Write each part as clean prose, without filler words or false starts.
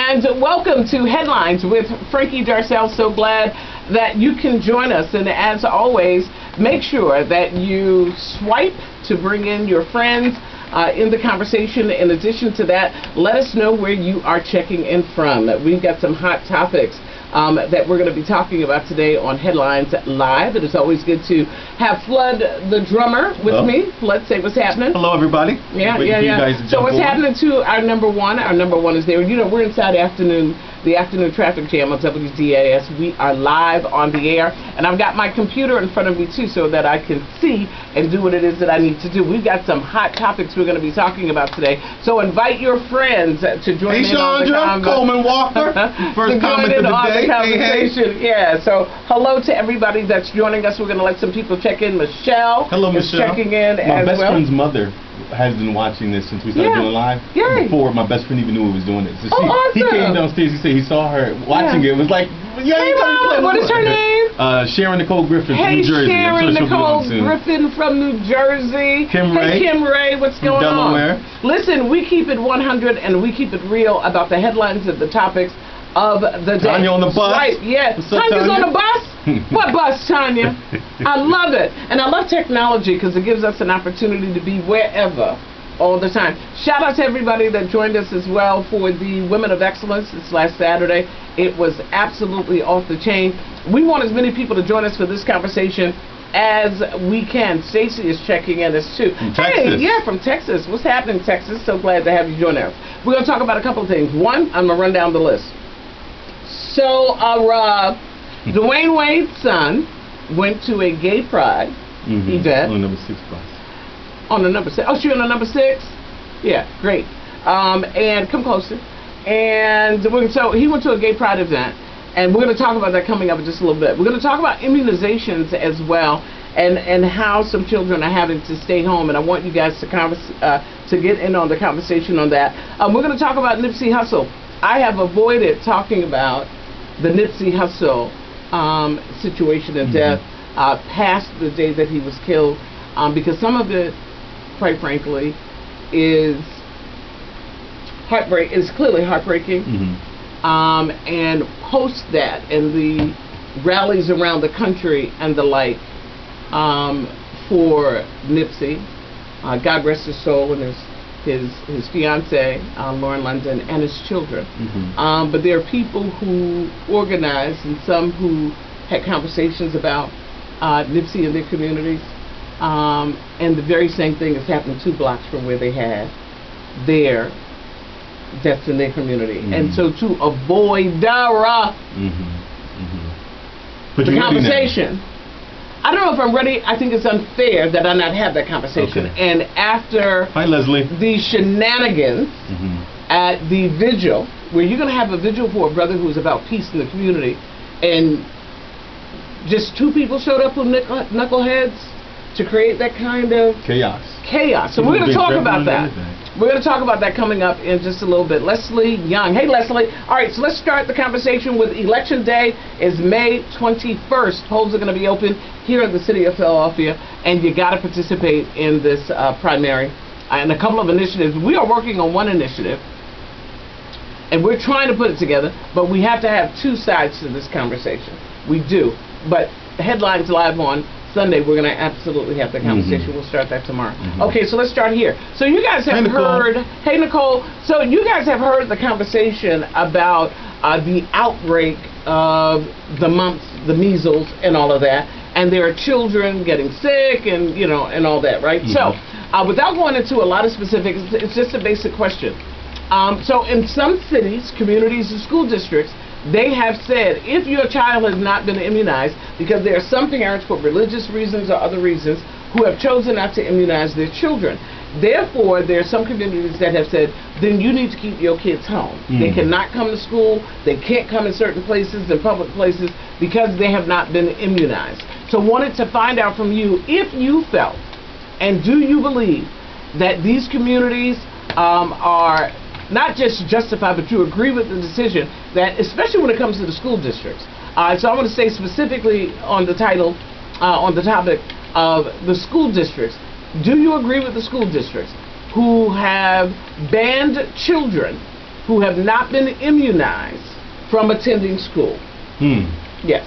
and welcome to Headlines with Frankie Darcell. So glad that you can join us, and as always, make sure that you swipe to bring in your friends in the conversation. In addition to that, let us know where you are checking in from. We've got some hot topics that we're going to be talking about today on Headlines Live. It is always good to have Flood the drummer with me. Flood, say what's happening. Hello, everybody. Yeah. So what's happening to our number one? Our number one is there. You know, we're inside the afternoon traffic jam on WDAS. We are live on the air, and I've got my computer in front of me too, so that I can see and do what it is that I need to do. We've got some hot topics we're going to be talking about today. So invite your friends to join in on the conversation. Coleman Walker, first comment of the day. Conversation. Hey. Yeah, so hello to everybody that's joining us. We're going to let some people check in. Michelle is checking in as well. My best friend's mother has been watching this since we started doing live. Before my best friend even knew he was doing it. So awesome. He came downstairs. He said he saw her watching it. It was like, hey, Mom, what is her name? Sharon Nicole Griffin from New Jersey. Sharon Nicole Griffin from New Jersey. Kim Ray, what's going Delaware. on? Listen, we keep it 100 and we keep it real about the headlines and the topics of the day. Tanya on the bus. Right, yeah. Tanya's on the bus? What bus, Tanya? I love it. And I love technology because it gives us an opportunity to be wherever all the time. Shout out to everybody that joined us as well for the Women of Excellence this last Saturday. It was absolutely off the chain. We want as many people to join us for this conversation as we can. Stacy is checking in as too. From Texas. Hey, from Texas. What's happening, Texas? So glad to have you join us. We're going to talk about a couple of things. One, I'm going to run down the list. So, Dwayne Wade's son went to a gay pride event. On the number 6 bus. On the number 6. Oh, she on the number 6? Yeah, great. And come closer. And so he went to a gay pride event, and we're going to talk about that coming up in just a little bit. We're going to talk about immunizations as well, and how some children are having to stay home, and I want you guys to get in on the conversation on that. We're going to talk about Nipsey Hussle. I have avoided talking about the Nipsey Hussle situation and death past the day that he was killed, because some of it, quite frankly, is clearly heartbreaking. And post that and the rallies around the country and the like for Nipsey, God rest his soul, and his fiance, Lauren London, and his children. But there are people who organize and some who had conversations about Nipsey in their communities. And the very same thing is happening 2 blocks from where they had their deaths in their community. And so to avoid the conversation, I don't know if I'm ready. I think it's unfair that I not have that conversation. And after the shenanigans at the vigil, where you're going to have a vigil for a brother who's about peace in the community, and just 2 people showed up with knuckleheads to create that kind of chaos. So we're going to talk about that. We're going to talk about that coming up in just a little bit. Leslie Young. Hey, Leslie. All right, so let's start the conversation with Election Day is May 21st. Polls are going to be open here in the city of Philadelphia, and you got to participate in this primary and a couple of initiatives. We are working on one initiative, and we're trying to put it together, but we have to have 2 sides to this conversation. We do. But Headlines Live on Sunday, we're going to absolutely have the conversation. We'll start that tomorrow. Okay, so let's start here. So you guys have heard, hey Nicole, so you guys have heard the conversation about the outbreak of the mumps, the measles, and all of that, and there are children getting sick, and and all that, right? So without going into a lot of specifics, it's just a basic question. So in some cities, communities, and school districts, they have said if your child has not been immunized, because there are some parents for religious reasons or other reasons who have chosen not to immunize their children. Therefore, there are some communities that have said, then you need to keep your kids home. They cannot come to school. They can't come in certain places, in public places, because they have not been immunized. So wanted to find out from you if you felt, and do you believe, that these communities are not just justified, but you agree with the decision that, especially when it comes to the school districts. So I want to say specifically on the topic of the school districts. Do you agree with the school districts who have banned children who have not been immunized from attending school. Yes.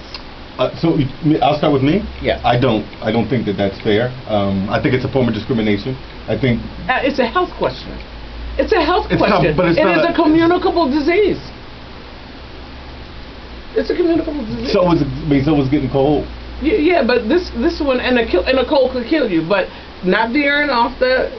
So I'll start with me. Yes. I don't think that that's fair. I think it's a form of discrimination. I think it's a health question. It's a health question. But it is a communicable disease. It's a communicable disease. So was getting cold. Yeah, but this one and a cold could kill you, but not veering off the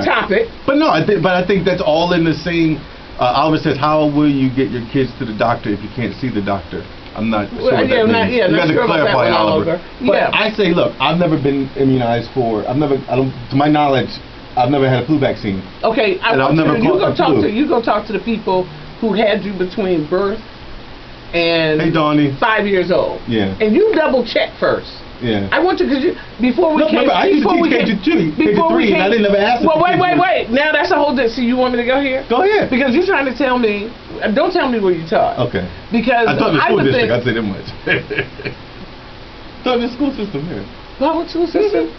topic. But no, I think that's all in the same. Oliver says, "How will you get your kids to the doctor if you can't see the doctor?" I'm not sure what that means. You got to clarify, Oliver. But I say, look, I've never been immunized for. To my knowledge, I've never had a flu vaccine. Okay, you go talk to the people who had you between birth and 5 years old. Yeah. And you double check first. Yeah. I want you before we came. I used to teach K-3, and I didn't ever ask. Well, wait. Now that's a whole. So you want me to go here? Go ahead. Because you're trying to tell me. Don't tell me where you taught. Okay. Because I taught the school district. I'd say that much. Taught the school system here. What school system?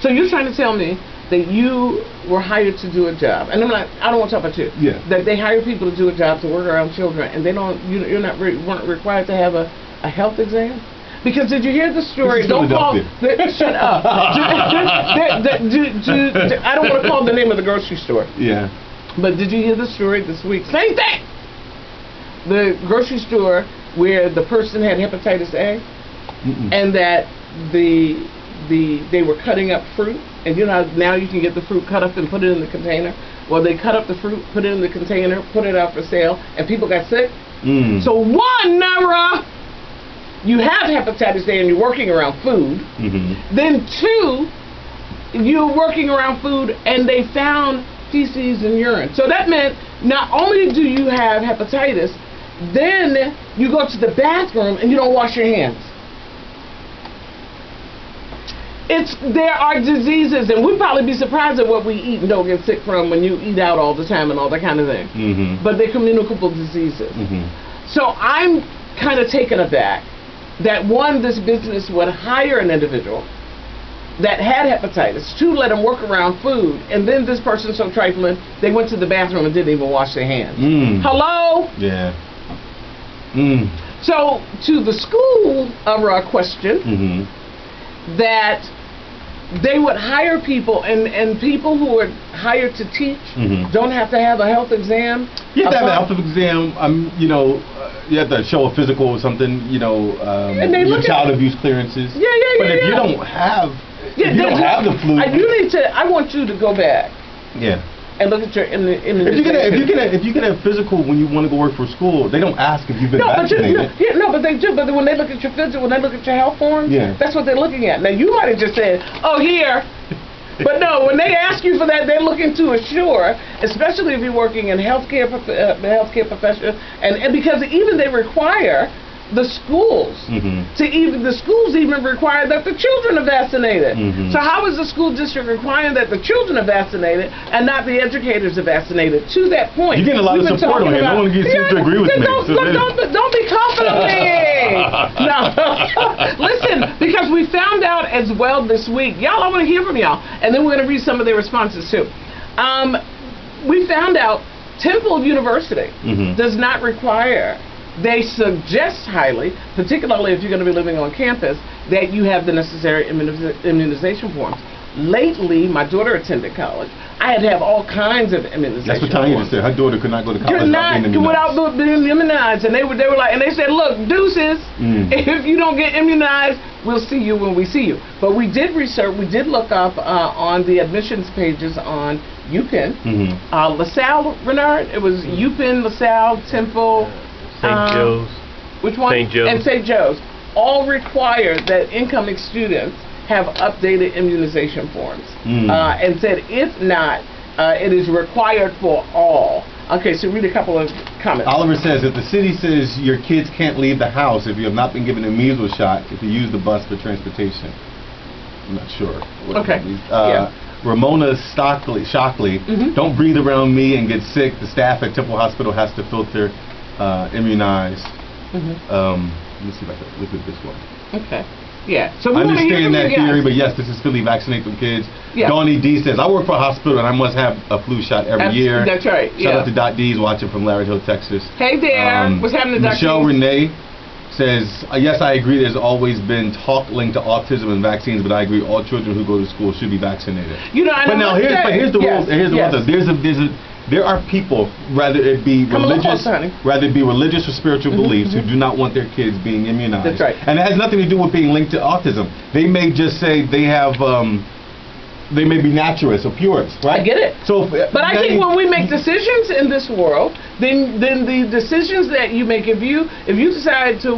So you're trying to tell me that you were hired to do a job, and I don't want to talk about you. Yeah. That they hire people to do a job to work around children, and weren't required to have a health exam. Because did you hear the story? Don't call. Shut up. I don't want to call the name of the grocery store. Yeah. But did you hear the story this week? Same thing. The grocery store where the person had hepatitis A, and that they were cutting up fruit, and you know now you can get the fruit cut up and put it in the container. Well, they cut up the fruit, put it in the container, put it out for sale, and people got sick. So one, Nara, you have hepatitis A and you're working around food. Then two, you're working around food and they found feces and urine. So that meant not only do you have hepatitis, then you go to the bathroom and you don't wash your hands. There are diseases, and we'd probably be surprised at what we eat and don't get sick from when you eat out all the time and all that kind of thing. But they're communicable diseases. So I'm kind of taken aback that one, this business would hire an individual that had hepatitis, two, let them work around food, and then this person so trifling, they went to the bathroom and didn't even wash their hands. Hello? Yeah. So to the school question, that they would hire people, and people who are hired to teach don't have to have a health exam. You have to have a health exam. You have to show a physical or something. Your child abuse clearances. But if you don't have, have the flu, I want you to go back. Yeah. And look at your if you get a physical when you want to go work for school, they don't ask if you've been vaccinated. But they do. But when they look at your physical, when they look at your health forms, that's what they're looking at. Now you might have just said, "Oh, here," but no. When they ask you for that, they're looking to assure, especially if you're working in healthcare profession, and because even they require the schools the schools even require that the children are vaccinated. So how is the school district requiring that the children are vaccinated and not the educators are vaccinated? To that point, you're getting a lot of support on here. No one seems to agree with me. Don't be confident on me. No, listen, because we found out as well this week, y'all. I want to hear from y'all, and then we're going to read some of their responses too. We found out Temple University does not require. They suggest highly, particularly if you're going to be living on campus, that you have the necessary immunization forms. Lately, my daughter attended college. I had to have all kinds of immunization. That's what Tanya said. Her daughter could not go to college without being immunized. And they were like, and they said, look, deuces, if you don't get immunized, we'll see you when we see you. But we did research, we did look up on the admissions pages on UPenn, LaSalle, Renard. It was UPenn, LaSalle, Temple, St. Joe's. Which one? St. Joe's. And St. Joe's. All require that incoming students have updated immunization forms. And said if not, it is required for all. Okay, so read a couple of comments. Oliver says, if the city says your kids can't leave the house if you have not been given a measles shot, if you use the bus for transportation. I'm not sure. Okay. Ramona Shockley, don't breathe around me and get sick. The staff at Temple Hospital has to filter immunized. Let me see if I can look at this one. Okay. Yeah. So I understand that theory, but yes, this is Philly. Vaccinate them kids. Yeah. Donnie D says, I work for a hospital and I must have a flu shot every year. That's right. Shout out to Dot D's watching from Larry Hill, Texas. Hey there. What's happening, Dr. Michelle Renee says, yes, I agree there's always been talk linked to autism and vaccines, but I agree all children who go to school should be vaccinated. You know, but now here's the rule. There are people, whether it be religious or spiritual beliefs, who do not want their kids being immunized. That's right. And it has nothing to do with being linked to autism. They may just say they have they may be naturalists or purists, right? I get it. So, but I think when we make decisions in this world, then the decisions that you make, if you decide to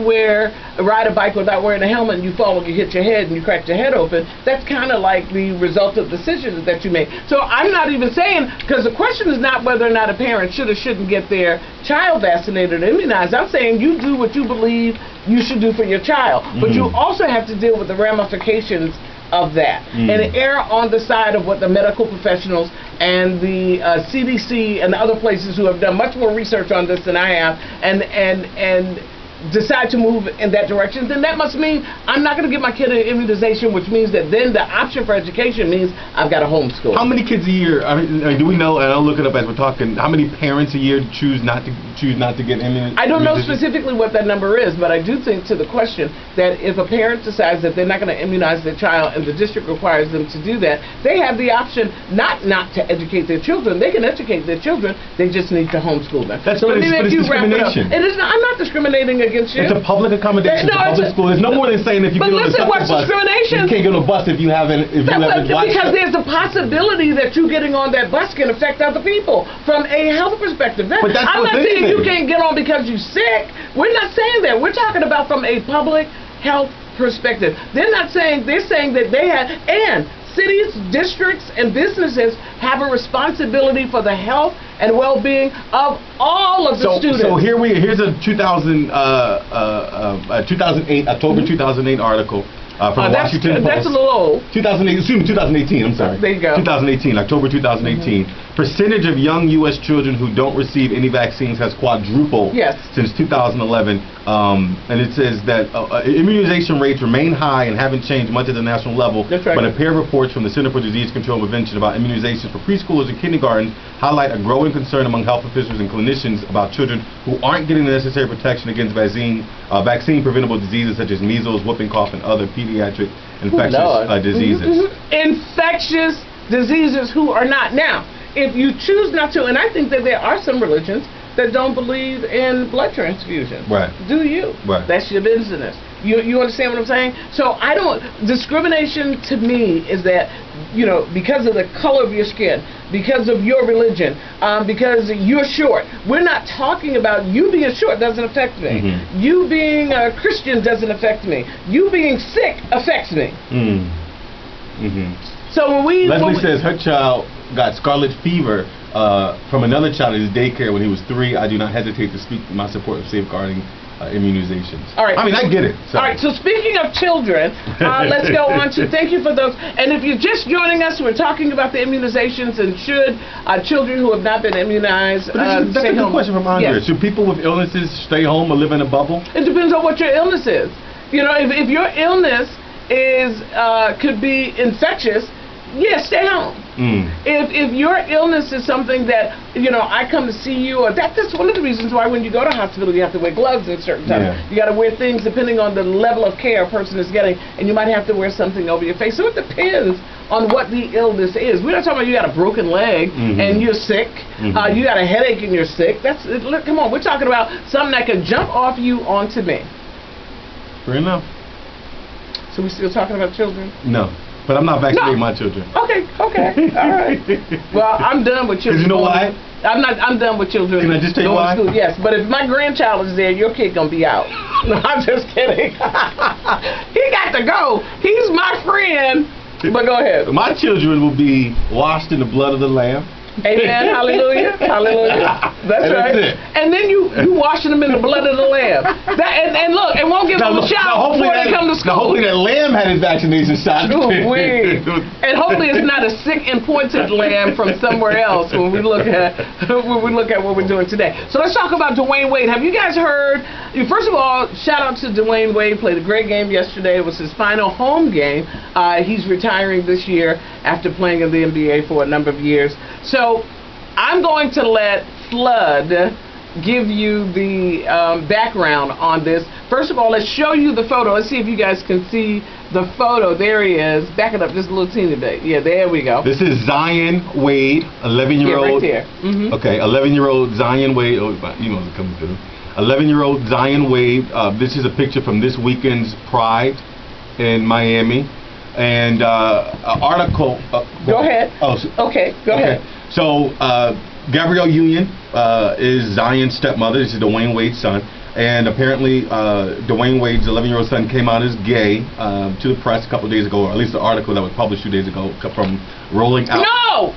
ride a bike without wearing a helmet and you fall and you hit your head and you crack your head open, that's kind of like the result of decisions that you make. So I'm not even saying, because the question is not whether or not a parent should or shouldn't get their child vaccinated or immunized. I'm saying you do what you believe you should do for your child, but you also have to deal with the ramifications of that and err on the side of what the medical professionals and the CDC and the other places who have done much more research on this than I have and decide to move in that direction, then that must mean I'm not going to give my kid an immunization, which means that then the option for education means I've got to homeschool. How many kids a year, do we know, and I'll look it up as we're talking, how many parents a year choose not to get immunized? I don't know specifically what that number is, but I do think to the question that if a parent decides that they're not going to immunize their child and the district requires them to do that, they have the option not to educate their children. They can educate their children, they just need to homeschool them. That's so it's discrimination. It is not, I'm not discriminating against you. It's a public accommodation. It's a public school. There's no more than saying if you get on a bus, discrimination? You can't get on a bus if you haven't watched. Because there's a possibility that you getting on that bus can affect other people from a health perspective. But that's I'm not saying you can't get on because you're sick. We're not saying that. We're talking about from a public health perspective. They're saying that they have, and cities, districts, and businesses have a responsibility for the health and well-being of all of the students. So here's a 2008 October 2008 article from the Washington Post. That's a little old. 2018. I'm sorry. There you go. 2018, October 2018. Percentage of young U.S. children who don't receive any vaccines has quadrupled since 2011. And it says that immunization rates remain high and haven't changed much at the national level. That's right. But a pair of reports from the Center for Disease Control and Prevention about immunizations for preschoolers and kindergarten highlight a growing concern among health officials and clinicians about children who aren't getting the necessary protection against vaccine-preventable diseases such as measles, whooping cough, and other pediatric infectious diseases. Infectious diseases who are not. Now, if you choose not to, and I think that there are some religions that don't believe in blood transfusion. Right. Do you? Right. That's your business. You understand what I'm saying? So discrimination to me is that, because of the color of your skin, because of your religion, because you're short. We're not talking about you being short doesn't affect me. You being a Christian doesn't affect me. You being sick affects me. So when Leslie says her child got scarlet fever from another child at his daycare when he was 3. I do not hesitate to speak my support of safeguarding immunizations. All right. I mean, I get it. So. All right. So speaking of children, let's go on to thank you for those. And if you're just joining us, we're talking about the immunizations and should children who have not been immunized that's a good question from Andrea. Should people with illnesses stay home or live in a bubble? It depends on what your illness is. If your illness could be infectious, stay home. If your illness is something that, I come to see you, or that's one of the reasons why when you go to hospital you have to wear gloves at certain times. You got to wear things depending on the level of care a person is getting, and you might have to wear something over your face. So it depends on what the illness is. We're not talking about you got a broken leg and you're sick, you got a headache and you're sick. Come on, we're talking about something that could jump off you onto me. Fair enough. So we still talking about children? No. But I'm not vaccinating my children. Okay, all right. Well, I'm done with children. Because you know why? I'm done with children. Can I just tell you why? School. Yes, but if my grandchild is there, your kid gonna be out. No, I'm just kidding. He got to go. He's my friend. But go ahead. My children will be washed in the blood of the Lamb. Amen. Hallelujah. Hallelujah. That's right. And then you washing them in the blood of the lamb. And look, and won't give them a shower before they come to school. Hopefully that lamb had his vaccination shot. And hopefully it's not a sick and pointed lamb from somewhere else when we look at what we're doing today. So let's talk about Dwayne Wade. Have you guys heard? First of all, shout out to Dwayne Wade. Played a great game yesterday. It was his final home game. He's retiring this year after playing in the NBA for a number of years. So I'm going to let Flood give you the background on this. First of all, let's show you the photo. Let's see if you guys can see the photo. There he is. Back it up just a little teeny bit. Yeah, there we go. This is Zion Wade, 11-year-old. Yeah, right there. Okay, 11-year-old Zion Wade. Oh, you know what's coming through. 11-year-old Zion Wade. This is a picture from this weekend's Pride in Miami. And an article. Go ahead. Oh, okay, go ahead. So, Gabrielle Union is Zion's stepmother. This is Dwayne Wade's son. And apparently, Dwayne Wade's 11-year-old son came out as gay to the press a couple of days ago, or at least the article that was published 2 days ago from Rolling Out. No!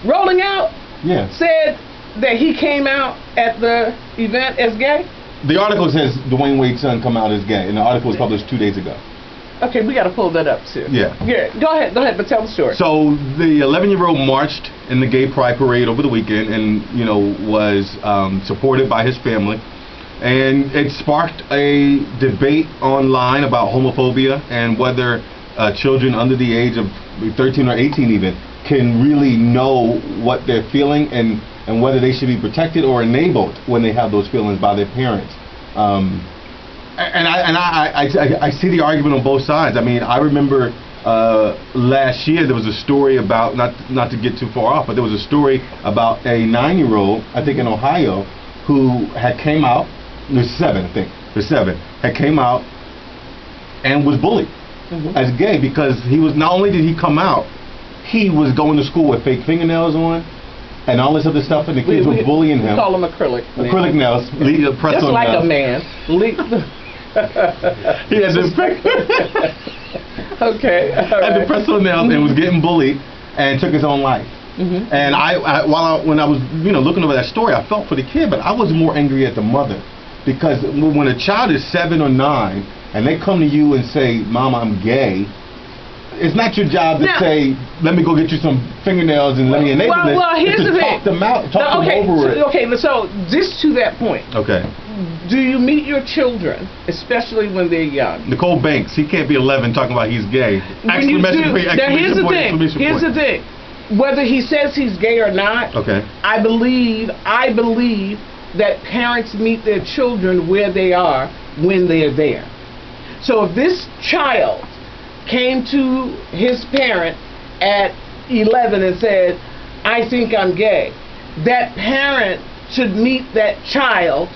Rolling Out? Yeah. Said that he came out at the event as gay? The article says Dwayne Wade's son come out as gay, and the article was published 2 days ago. Okay, we got to pull that up too. Yeah. Yeah. Go ahead, but tell the story. So the 11-year-old marched in the Gay Pride Parade over the weekend, and was supported by his family, and it sparked a debate online about homophobia and whether children under the age of 13 or 18 even can really know what they're feeling and whether they should be protected or enabled when they have those feelings by their parents. And I see the argument on both sides. I mean, I remember last year there was a story about, not to get too far off, but there was a story about a 9-year-old, I think in Ohio, who had came out, he was 7, I think, had came out and was bullied as gay because he was, not only did he come out, he was going to school with fake fingernails on and all this other stuff, and the kids were bullying him. We call them acrylic. Acrylic nails. Just like nails. A man. He had this okay. Had the press-on nails and was getting bullied and took his own life. And when I was looking over that story, I felt for the kid, but I was more angry at the mother because when a child is 7 or 9 and they come to you and say, "Mama, I'm gay," it's not your job to say, "Let me go get you some fingernails and let me enable this." Well, here's the thing. Talk them out, talk them over it. Okay, so just to that point. Okay. Do you meet your children, especially when they're young? Nicole Banks, he can't be 11 talking about he's gay. Here's the thing. Whether he says he's gay or not, I believe that parents meet their children where they are when they're there. So if this child came to his parent at 11 and said, "I think I'm gay," that parent should meet that child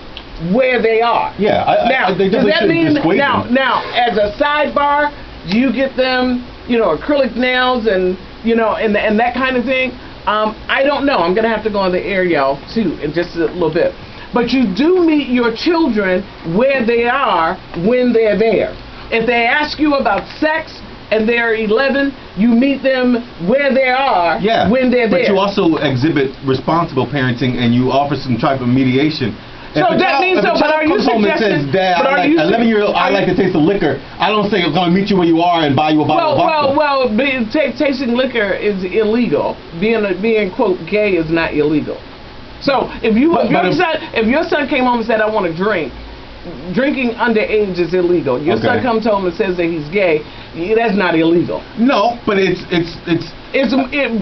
where they are. Yeah. Does that mean now as a sidebar, do you get them, acrylic nails and and that kind of thing? I don't know. I'm gonna have to go on the air, y'all, too, in just a little bit. But you do meet your children where they are when they're there. If they ask you about sex and they're 11, you meet them where they are when they're there. But you also exhibit responsible parenting and you offer some type of mediation. So that means so, but are you suggesting? Dad, 11-year-old, I like to taste the liquor. I don't say I'm going to meet you where you are and buy you a bottle of vodka. Tasting liquor is illegal. Being quote gay is not illegal. So if your son came home and said, "I want to drink," drinking underage is illegal. Your son comes home and says that he's gay. That's not illegal. No, but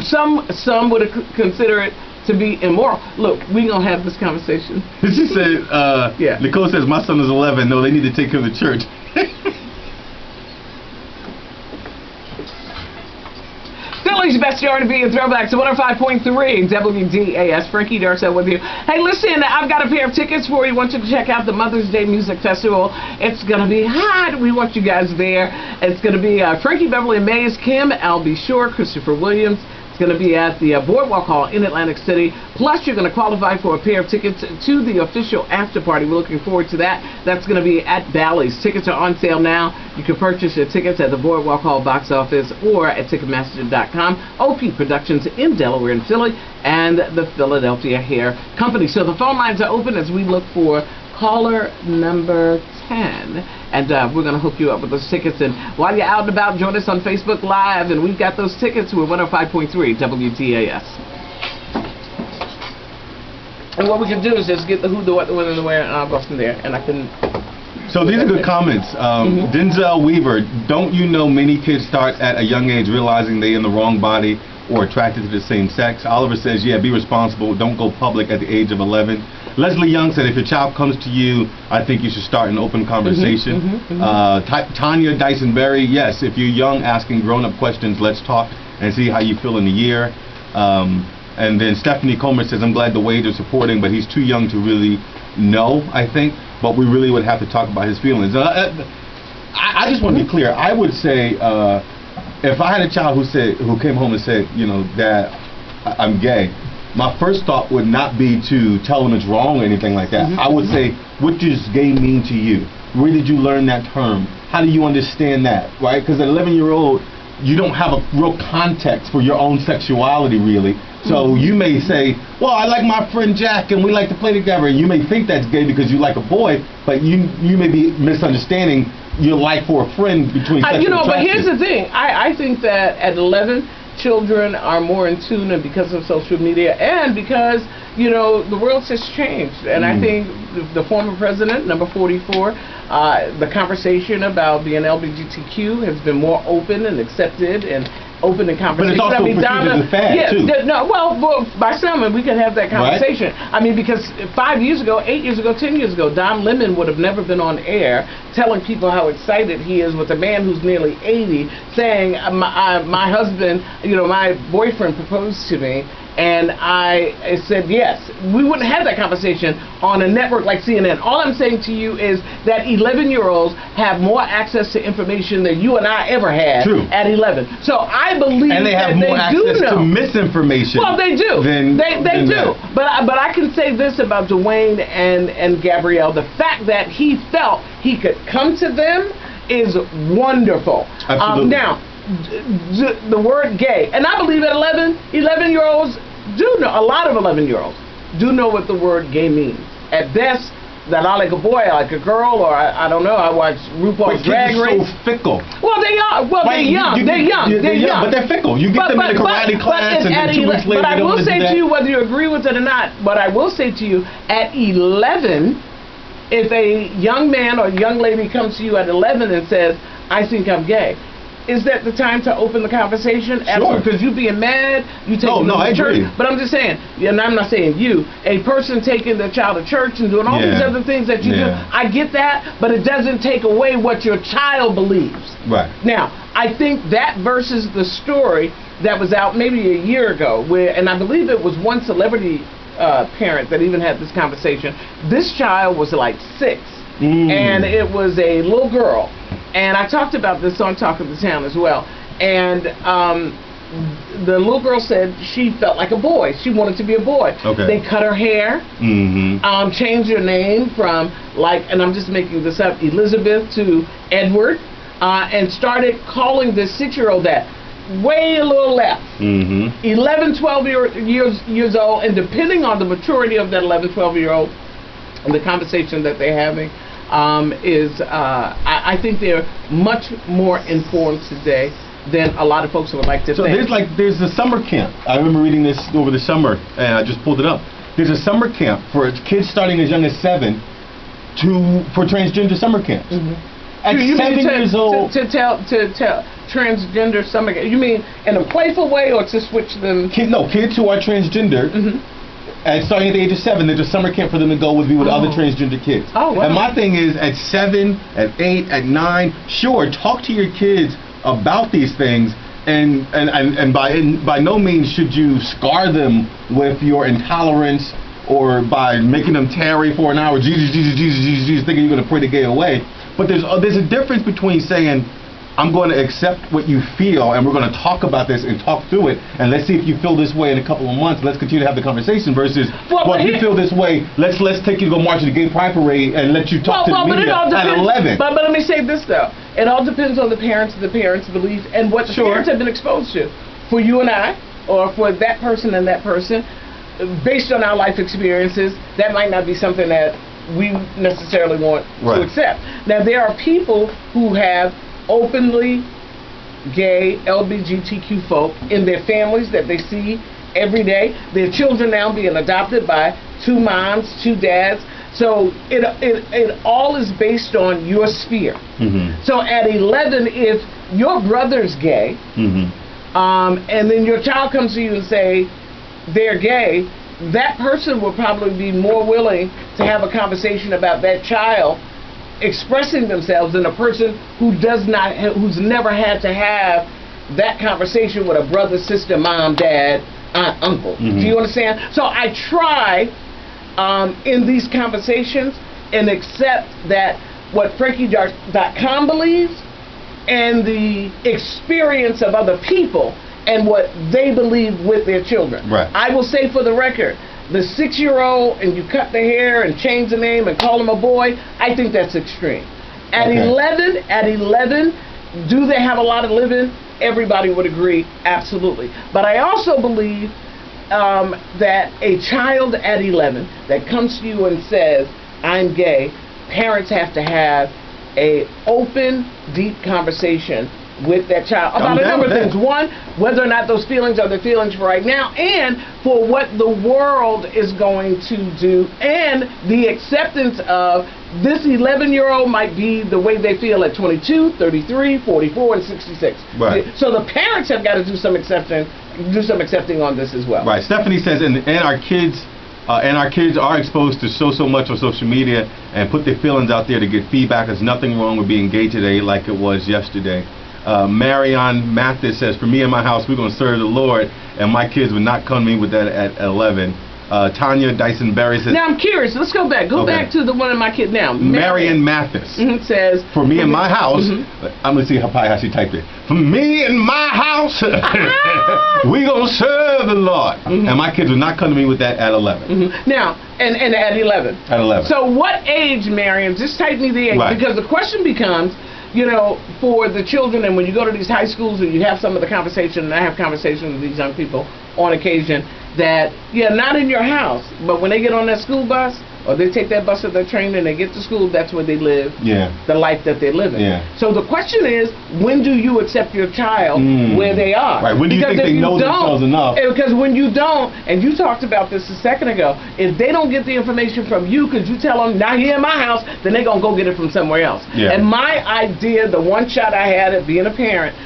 some would consider it to be immoral. Look, we're going to have this conversation. She said, Nicole says, "My son is 11. No, they need to take him to church." Philly's best R&B and throwbacks to 105.3 WDAS. Frankie Darcell with you. Hey, listen, I've got a pair of tickets for you. I want you to check out the Mother's Day Music Festival. It's going to be hot. We want you guys there. It's going to be Frankie Beverly Mays, Kim, I'll Be Sure, Christopher Williams, It's going to be at the Boardwalk Hall in Atlantic City. Plus, you're going to qualify for a pair of tickets to the official after party. We're looking forward to that. That's going to be at Bally's. Tickets are on sale now. You can purchase your tickets at the Boardwalk Hall box office or at Ticketmaster.com. OP Productions in Delaware and Philly, and the Philadelphia Hair Company. So the phone lines are open as we look for caller number 10. And we're going to hook you up with those tickets. And while you're out and about, join us on Facebook Live. And we've got those tickets. We're 105.3 WTAS. And what we can do is just get the who, the what, the when, and the where, and I'll go from there. And I can... So these are good comments. Denzel Weaver, don't you know many kids start at a young age realizing they in the wrong body or attracted to the same sex? Oliver says, yeah, be responsible. Don't go public at the age of 11. Leslie Young said, if your child comes to you, I think you should start an open conversation. Tanya Dyson-Berry, yes, if you're young, asking grown-up questions, let's talk and see how you feel in a year. And then Stephanie Comer says, I'm glad the Wade are supporting, but he's too young to really know, I think. But we really would have to talk about his feelings. I just want to be clear. I would say, if I had a child who came home and said, you know, Dad, I'm gay, my first thought would not be to tell them it's wrong or anything like that. I would say, what does gay mean to you? Where did you learn that term? How do you understand that, right? Because at 11-year-old, you don't have a real context for your own sexuality, really. So you may say, well, I like my friend Jack and we like to play together. And you may think that's gay because you like a boy, but you may be misunderstanding your like for a friend between sexual attraction. But here's the thing. I think that at 11, children are more in tune, and because of social media and because, you know, the world has changed. And I think the former president, number 44, the conversation about being LGBTQ has been more open and accepted and open in conversation. But it's also perceived as a fad, too. Well, by some, we can have that conversation. Right? I mean, because 5 years ago, 8 years ago, 10 years ago, Don Lemon would have never been on air telling people how excited he is with a man who's nearly 80 saying, my husband, you know, my boyfriend proposed to me, and I said yes. We wouldn't have that conversation on a network like CNN. All I'm saying to you is that 11-year-olds have more access to information than you and I ever had at 11. So I believe and they have more access to misinformation. Well, they do. They do. But I can say this about Dwayne and Gabrielle: the fact that he felt he could come to them is wonderful. Absolutely. Now, the word gay, and I believe at 11-year-olds do know, a lot of 11-year-olds do know what the word gay means. At best, that I like a boy, I like a girl, or I don't know, I watch RuPaul's Drag Race. So fickle. Well, they are. Well, they're young. They're young. But they're fickle. You get them in the karate class, and then 2 weeks later, but I will say to you, whether you agree with it or not, but I will say to you, at 11, if a young man or young lady comes to you at 11 and says, I think I'm gay, is that the time to open the conversation? Sure. Because you being mad, you taking them to church. But I'm just saying, and I'm not saying you, a person taking their child to church and doing all these other things that you do, I get that, but it doesn't take away what your child believes. Right. Now, I think that versus the story that was out maybe a year ago, where, and I believe it was one celebrity parent that even had this conversation. This child was like 6. And it was a little girl, and I talked about this on Talk of the Town as well, and the little girl said she felt like a boy. She wanted to be a boy. Okay. They cut her hair, changed her name from, like, and I'm just making this up, Elizabeth to Edward, and started calling this 6-year-old that. Way a little left. 11, 12 years old, and depending on the maturity of that 11, 12-year-old, and the conversation that they're having, I think they're much more informed today than a lot of folks would like to think. So there's a summer camp. I remember reading this over the summer, and I just pulled it up. There's a summer camp for kids starting as young as 7 for transgender summer camps. At 7 years old. To tell transgender summer camp. You mean in a playful way, or to switch them? Kids who are transgender. And starting at the age of 7, there's a summer camp for them to go be with other transgender kids. Oh, wow. And my thing is, at 7, at 8, at 9, sure, talk to your kids about these things, and by no means should you scar them with your intolerance or by making them tarry for an hour, Jesus, Jesus, Jesus, Jesus, Jesus, thinking you're going to pray the gay away. But there's a difference between saying, I'm going to accept what you feel, and we're going to talk about this and talk through it, and let's see if you feel this way in a couple of months. Let's continue to have the conversation versus, if you feel this way, let's take you to go march in the gay pride parade and let you talk to the media at 11. But let me say this, though. It all depends on the parents' belief and what the parents have been exposed to. For you and I, or for that person and that person, based on our life experiences, that might not be something that we necessarily want to accept. Now, there are people who have openly gay LGBTQ folk in their families that they see every day. Their children now being adopted by 2 moms, 2 dads. So it all is based on your sphere. So at 11, if your brother's gay, and then your child comes to you and say they're gay, that person will probably be more willing to have a conversation about that child expressing themselves than a person who's never had to have that conversation with a brother, sister, mom, dad, aunt, uncle. Do you understand? So I try in these conversations and accept that what FrankieDarcell believes and the experience of other people and what they believe with their children. I will say for the record, the 6-year-old and you cut the hair and change the name and call him a boy, I think that's extreme. At 11, do they have a lot of living? Everybody would agree, absolutely. But I also believe that a child at 11 that comes to you and says, I'm gay, parents have to have a open, deep conversation with that child about a number of things. One, whether or not those feelings are the feelings for right now, and for what the world is going to do, and the acceptance of this 11-year-old might be the way they feel at 22, 33, 44, and 66. So the parents have got to do some accepting on this as well. Stephanie says, and our kids are exposed to so much on social media and put their feelings out there to get feedback. There's nothing wrong with being gay today like it was yesterday. Marion Mathis says, for me and my house, we're going to serve the Lord, and my kids would not come to me with that at 11. Tanya Dyson Berry says... Now, I'm curious. Let's go back. Go back to the one of my kids now. Marion Mathis says... For me and my house... I'm going to see how she typed it. For me and my house, we're going to serve the Lord. And my kids would not come to me with that at 11. Now, and at 11. At 11. So what age, Marion? Just type me the age. Because the question becomes... You know, for the children, and when you go to these high schools and you have some of the conversation, and I have conversations with these young people on occasion, that, not in your house, but when they get on that school bus, or they take that bus or that train and they get to school, that's where they live the life that they're living. So the question is, when do you accept your child where they are? When do you think they know themselves enough? Because when you don't, and you talked about this a second ago, if they don't get the information from you because you tell them, not here in my house, then they're going to go get it from somewhere else. And my idea, the one shot I had at being a parent,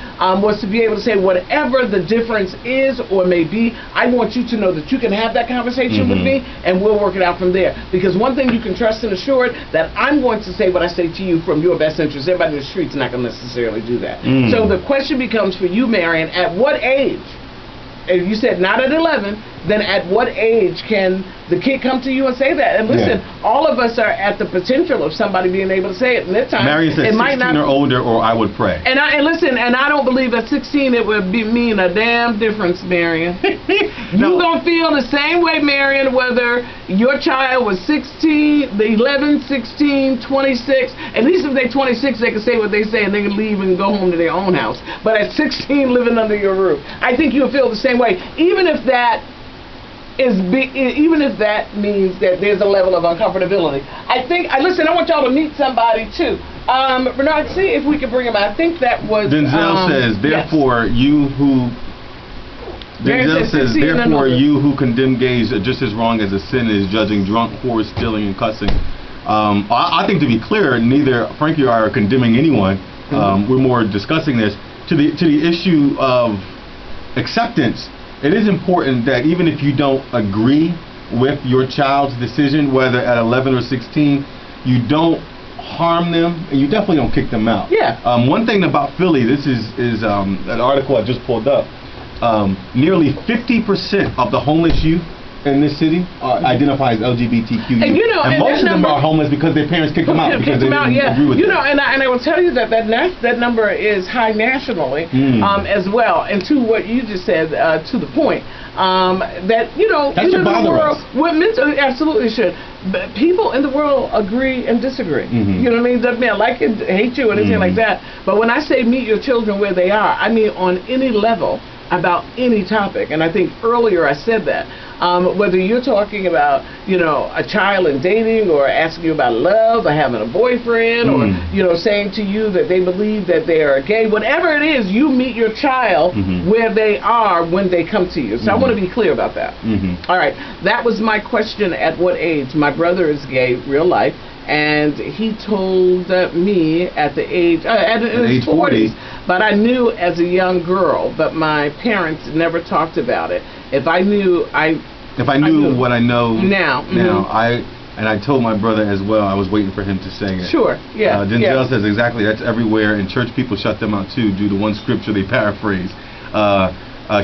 was to be able to say whatever the difference is or may be, I want you to know that you can have that conversation with me and we'll work it out from there. Because one thing you can trust and assured that I'm going to say what I say to you from your best interest. Everybody in the street's not going to necessarily do that. So the question becomes for you, Marion, at what age? If you said not at 11, then at what age can the kid come to you and say that? And listen, all of us are at the potential of somebody being able to say it. And this time, Marion said 16 or older, or I would pray. And listen, and I don't believe at 16 it would mean a damn difference, Marion. You're going to feel the same way, Marion, whether your child was 16, 11, 16, 26. At least if they're 26, they can say what they say and they can leave and go home to their own house. But at 16, living under your roof, I think you'll feel the same way, even if that means that there's a level of uncomfortability. Listen, I want y'all to meet somebody too. Bernard, see if we can bring him out. I think that was Denzel says, therefore you who condemn gays are just as wrong as a sin is judging drunk, whore, stealing, and cussing. I think, to be clear, neither Frankie or I are condemning anyone. We're more discussing this to the issue of acceptance. It is important that even if you don't agree with your child's decision, whether at 11 or 16, you don't harm them, and you definitely don't kick them out. One thing about Philly, this is an article I just pulled up. Nearly 50% of the homeless youth in this city identify as LGBTQ, and most of them are homeless because their parents kicked them out because they didn't agree with it. And I will tell you that number is high nationally as well. And to what you just said, to the point, that that should bother us. Absolutely should. But people in the world agree and disagree. You know what I mean? Doesn't mean I like it, hate you, or anything like that. But when I say meet your children where they are, I mean on any level about any topic. And I think earlier I said that. Whether you're talking about, a child and dating, or asking you about love, or having a boyfriend, or, saying to you that they believe that they are gay, whatever it is, you meet your child where they are when they come to you. So I want to be clear about that. All right. That was my question, at what age? My brother is gay, real life, and he told me at the age, in his 40s, but I knew as a young girl, but my parents never talked about it. If I knew what I know now, and I told my brother as well, I was waiting for him to say it. Sure, yeah. Denzel says exactly, that's everywhere, and church people shut them out too due to one scripture they paraphrase.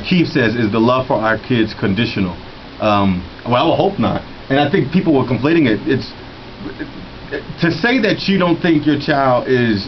Keith says, is the love for our kids conditional? Well, I hope not. And I think people were conflating it. It's to say that you don't think your child is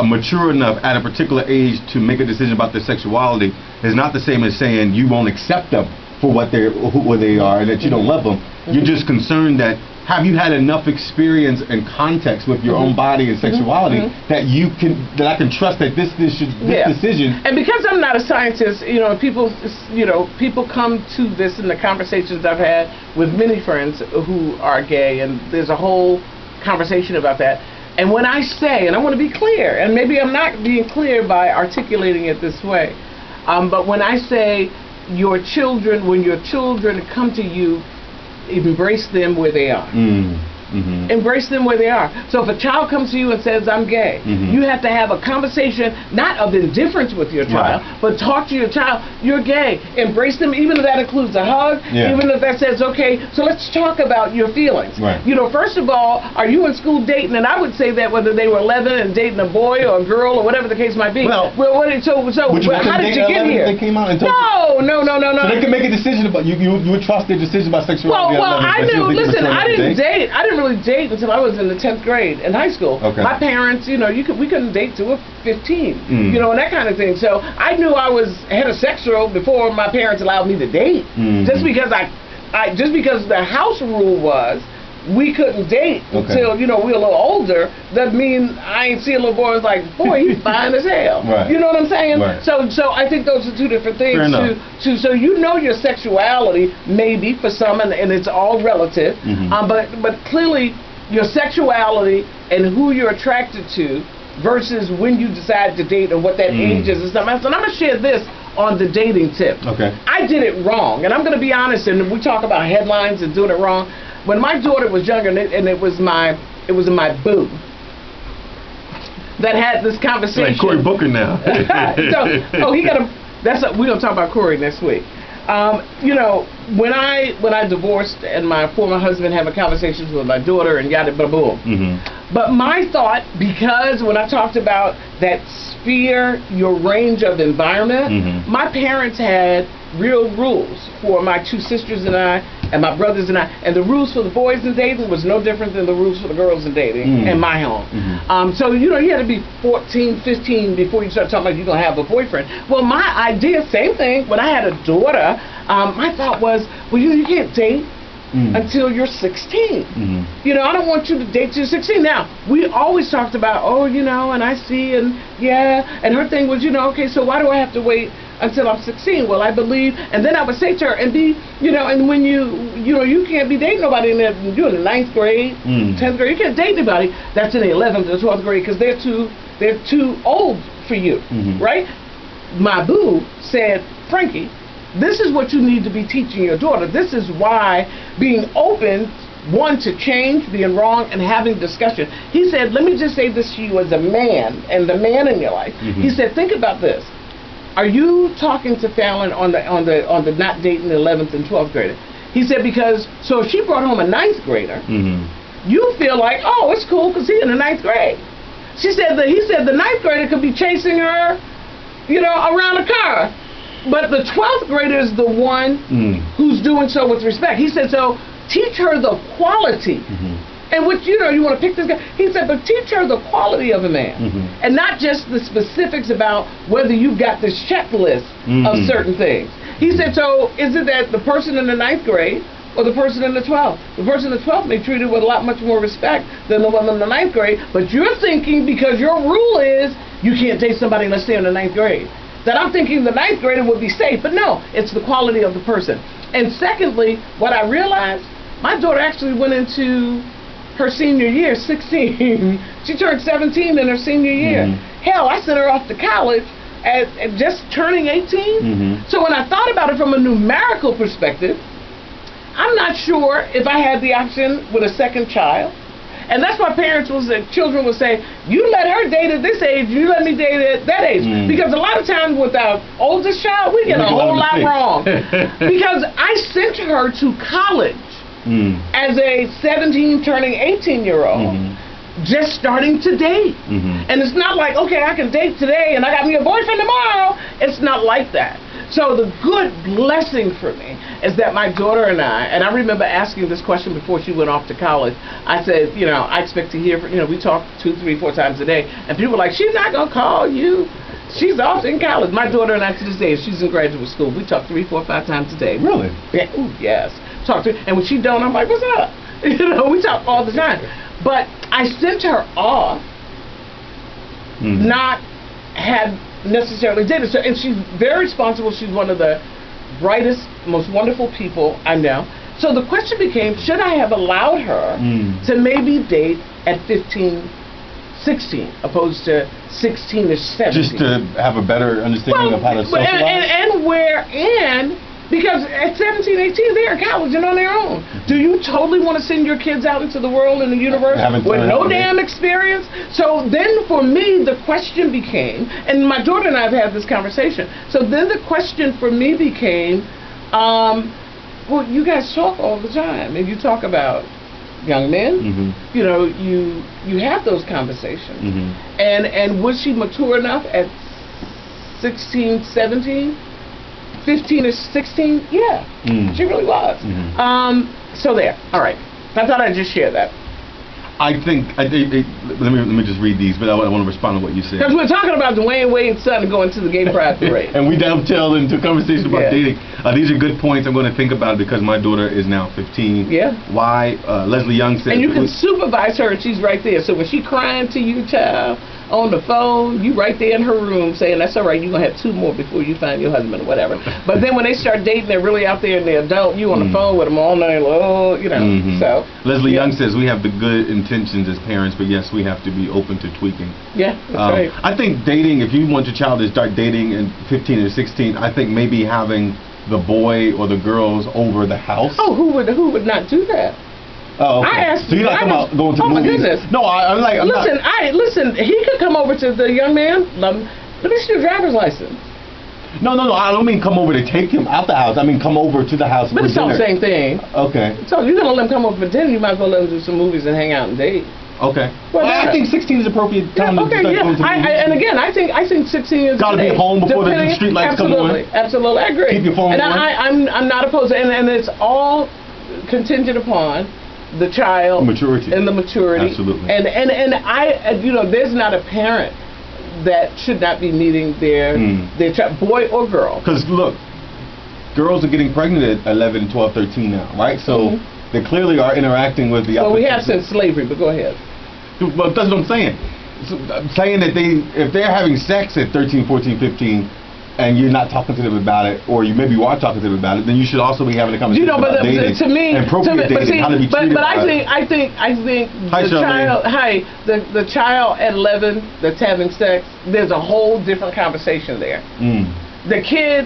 mature enough at a particular age to make a decision about their sexuality is not the same as saying you won't accept them for what they are and that you don't love them. You're just concerned that have you had enough experience and context with your own body and sexuality that I can trust that this decision. And because I'm not a scientist, people come to this in the conversations I've had with many friends who are gay, and there's a whole conversation about that. And when I say, and I want to be clear, and maybe I'm not being clear by articulating it this way, but when I say when your children come to you, embrace them where they are. Embrace them where they are. So if a child comes to you and says, I'm gay, you have to have a conversation, not of indifference with your child, but talk to your child, you're gay. Embrace them, even if that includes a hug, even if that says, okay, so let's talk about your feelings. First of all, are you in school dating? And I would say that whether they were 11 and dating a boy or a girl or whatever the case might be. How did you get here? They came out and told No. So they can make a decision about, you would trust their decision about sexuality. I didn't date. I didn't really date until I was in the 10th grade in high school. My parents, we couldn't date till we were 15, and that kind of thing. So I knew I was heterosexual before my parents allowed me to date. Just because the house rule was we couldn't date until we were a little older. That means I ain't see a little boy and was like, boy, he's fine as hell. You know what I'm saying? So I think those are two different things. So your sexuality maybe for some, and it's all relative. But clearly your sexuality and who you're attracted to versus when you decide to date and what that age is and stuff. And I'm gonna share this on the dating tip. I did it wrong, and I'm gonna be honest. And we talk about headlines and doing it wrong. When my daughter was younger, and it was my boo that had this conversation. Like Cory Booker now. We're gonna talk about Cory next week. When I divorced and my former husband having conversations with my daughter and yada blah boom. But my thought, because when I talked about that sphere, your range of environment, my parents had real rules for my two sisters and I, and my brothers and I, and the rules for the boys in dating was no different than the rules for the girls in dating in my home. So you had to be 14, 15 before you start talking about you're going to have a boyfriend. Well, my idea, same thing, when I had a daughter, my thought was, well, you can't date until you're 16. I don't want you to date till you're 16. Now, we always talked about, and I see, and and her thing was, okay, so why do I have to wait until I'm 16? Well, I believe, and then I would say to her, and and when you can't be dating nobody you're in the 9th grade, 10th grade, you can't date anybody that's in the 11th or 12th grade because they're too old for you, right? My boo said, Frankie, this is what you need to be teaching your daughter. This is why being open, one, to change, being wrong, and having discussion. He said, let me just say this to you as a man, and the man in your life. He said, think about this. Are you talking to Fallon on the not dating the 11th and 12th grader? He said, because, so if she brought home a 9th grader, you feel like, oh, it's cool because he's in the 9th grade. He said the 9th grader could be chasing her, around the car. But the 12th grader is the one who's doing so with respect. He said, so teach her the quality. And what, you want to pick this guy. He said, but teach her the quality of a man. And not just the specifics about whether you've got this checklist of certain things. He said, so is it that the person in the 9th grade or the person in the 12th? The person in the 12th may be treated with a lot much more respect than the one in the 9th grade, but you're thinking because your rule is you can't date somebody unless they're in the 9th grade. That I'm thinking the 9th grader would be safe, but no, it's the quality of the person. And secondly, what I realized, my daughter actually went into her senior year, 16. She turned 17 in her senior year. Hell, I sent her off to college at just turning 18. So when I thought about it from a numerical perspective, I'm not sure if I had the option with a second child. And that's why children will say, you let her date at this age, you let me date at that age. Because a lot of times with our oldest child, we get a whole lot wrong. Because I sent her to college as a 17 turning 18-year-old, just starting to date. And it's not like, okay, I can date today and I got me a boyfriend tomorrow. It's not like that. So the good blessing for me is that my daughter and I remember asking this question before she went off to college. I said, I expect to hear from, we talk 2, 3, 4 times a day. And people were like, she's not going to call you. She's off in college. My daughter and I to this day, she's in graduate school. We talk 3, 4, 5 times a day. Really? Yeah. Ooh, yes. Talk to her. And when she don't, I'm like, what's up? We talk all the time. But I sent her off, not had necessarily dated. And she's very responsible. She's one of the brightest, most wonderful people I know. So the question became, should I have allowed her to maybe date at 15, 16, opposed to 16 or 17? Just to have a better understanding of how to socialize? Because at 17, 18, they're in college and on their own. Do you totally want to send your kids out into the world and the universe with no damn experience? So then for me, the question became, and my daughter and I have had this conversation, so then the question for me became, well, you guys talk all the time, and you talk about young men, you have those conversations. And was she mature enough at 16, 17? 15 or 16, yeah, she really was. So there, all right. I thought I'd just share that. I think, let me just read these, but I want to respond to what you said. Because we're talking about Dwayne Wade's son going to the gay pride parade. And we dovetail into a conversation about dating. These are good points. I'm going to think about it because my daughter is now 15. Yeah. Why? Leslie Young said... And you can supervise her and she's right there. So when she's crying to you, child, on the phone, you right there in her room saying, that's all right, you're going to have 2 more before you find your husband or whatever. But then when they start dating, they're really out there and they're adult, you on the phone with them all night, so. Leslie Young says, we have the good intentions as parents, but yes, we have to be open to tweaking. Yeah, that's right. I think dating, if you want your child to start dating in 15 or 16, I think maybe having the boy or the girls over the house. Oh, who would not do that? Oh, okay. I asked. So you're not going to movies? My goodness. No, I'm like. Listen. He could come over to the young man. Let me see your driver's license. No. I don't mean come over to take him out the house. I mean come over to the house. But it's all the same thing. Okay. So you're gonna let him come over for dinner. You might as well let him do some movies and hang out and date. Okay. Well, I think 16 is appropriate time to start going to movies. And again, I think 16 is. Got to be home before the street lights come on. Absolutely, I agree. Keep your phone on. I'm not opposed, and it's all contingent upon the child maturity and the maturity. Absolutely. And I there's not a parent that should not be meeting their child, boy or girl. Because look, girls are getting pregnant at 11, 12, 13 now, right? So they clearly are interacting with the. Well, we have since slavery, but go ahead. Well, that's what I'm saying. So, I'm saying that if they're having sex at 13, 14, 15. And you're not talking to them about it, or maybe you are talking to them about it, then you should also be having a conversation about dating. To me, appropriate dating, how to be treated. But I think the child at 11 that's having sex, there's a whole different conversation there. The kid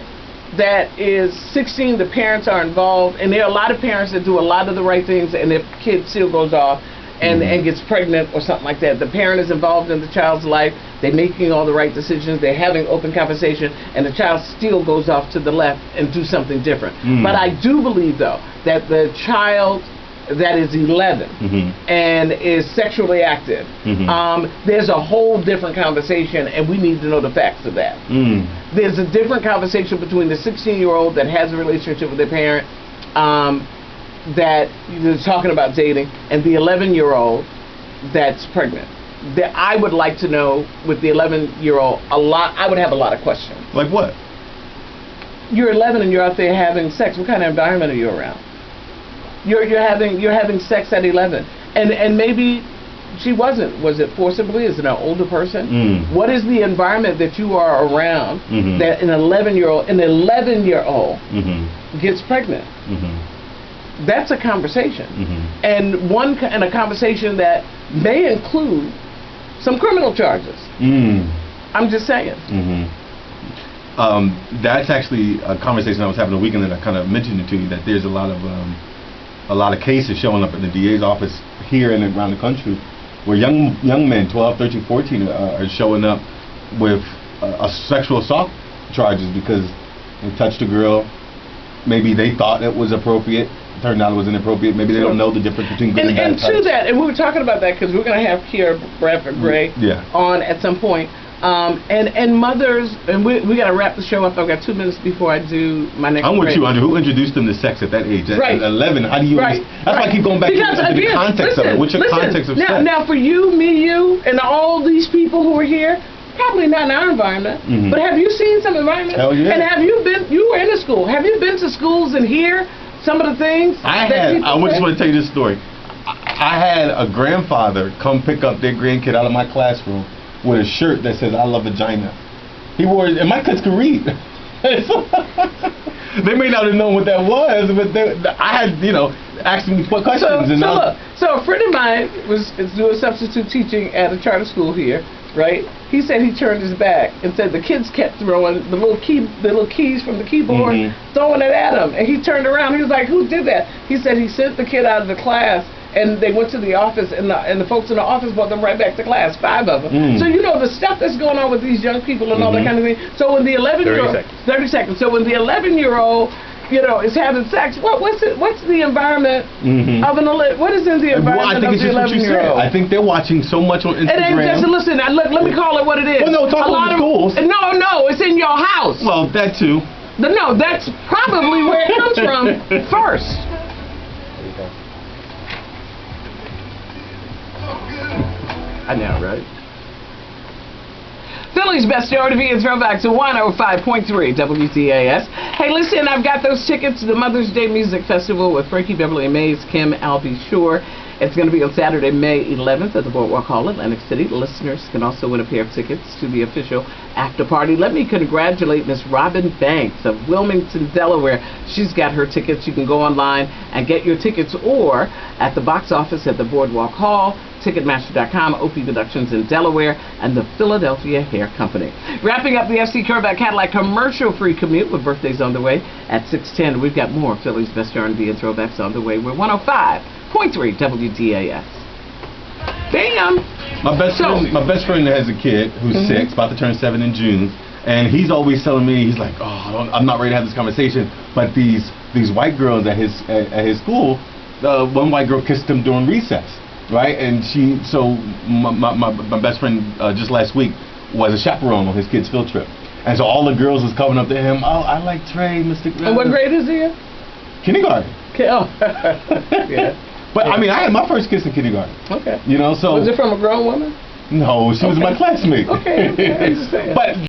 that is 16, the parents are involved, and there are a lot of parents that do a lot of the right things, and their kid still goes off and gets pregnant or something like that. The parent is involved in the child's life. They're making all the right decisions. They're having open conversation, and the child still goes off to the left and do something different. But I do believe, though, that the child that is 11 and is sexually active, there's a whole different conversation, and we need to know the facts of that. There's a different conversation between the 16-year-old that has a relationship with their parent, that is talking about dating, and the 11-year-old that's pregnant. That I would like to know with the 11-year-old I would have a lot of questions. Like what? You're 11 and you're out there having sex. What kind of environment are you around? You're having sex at 11, and maybe she wasn't. Was it forcibly? Is it an older person? What is the environment that you are around that an 11-year-old gets pregnant? That's a conversation, and a conversation that may include some criminal charges. I'm just saying. That's actually a conversation I was having a weekend, and I kind of mentioned it to you, that there's a lot of cases showing up in the DA's office here and around the country where young men, 12, 13, 14, are showing up with sexual assault charges because they touched a girl. Maybe they thought it was appropriate. Turned out it was inappropriate. Maybe they don't know the difference between good and bad. And to that, and we were talking about that because we're going to have Kiera Bradford Gray on at some point. And mothers, and we got to wrap the show up. I've got 2 minutes before I do my next. I'm with you, Andrew. Who introduced them to sex at that age? At 11, how do you? That's why I keep going back to the context of it. What's your context of sex? Now, for you, and all these people who are here, probably not in our environment, but have you seen some environments? Hell yeah. And have you been? You were in a school. Have you been to schools and hear some of the things? I just want to tell you this story. I had a grandfather come pick up their grandkid out of my classroom with a shirt that says "I love vagina." He wore it, and my kids could read. They may not have known what that was, but I had, asking me questions. So a friend of mine is doing substitute teaching at a charter school here, right? He said he turned his back and said the kids kept throwing the little keys from the keyboard, throwing it at him, and he turned around. He was like, "Who did that?" He said he sent the kid out of the class. And they went to the office, and the folks in the office brought them right back to class, 5 of them. So the stuff that's going on with these young people and all that kind of thing. So when the 11-year-old, 30 seconds. So when the 11-year-old, is having sex, what's the environment of an 11? What is in the environment of the 11-year-old? I think they're watching so much on Instagram. And just listen. Let me call it what it is. Well, no, talk about the schools. No, it's in your house. Well, that too. No, that's probably where it comes from first. I know, right? Philly's best R&B and throwback to 105.3 WTAS. Hey, listen, I've got those tickets to the Mother's Day Music Festival with Frankie, Beverly Mays, Kim, Albie Shore. It's going to be on Saturday, May 11th at the Boardwalk Hall, Atlantic City. Listeners can also win a pair of tickets to the official after party. Let me congratulate Miss Robin Banks of Wilmington, Delaware. She's got her tickets. You can go online and get your tickets, or at the box office at the Boardwalk Hall, Ticketmaster.com, OP Productions in Delaware, and the Philadelphia Hair Company. Wrapping up the FC Corvette Cadillac commercial-free commute with birthdays on the way at 6:10. We've got more Philly's best R&B and throwbacks on the way. We're 105.3 WTAS. Bam! My best friend has a kid who's 6, about to turn 7 in June, and he's always telling me, he's like, "Oh, I'm not ready to have this conversation." But these white girls at his school, one white girl kissed him during recess. Right, and my best friend just last week was a chaperone on his kid's field trip, and so all the girls was coming up to him. "Oh, I like Trey, Mr. Graham." And what grade is he in? Kindergarten. Yeah. But I mean, I had my first kiss in kindergarten. Okay. So was it from a grown woman? No, she was my classmate. Okay. I understand. But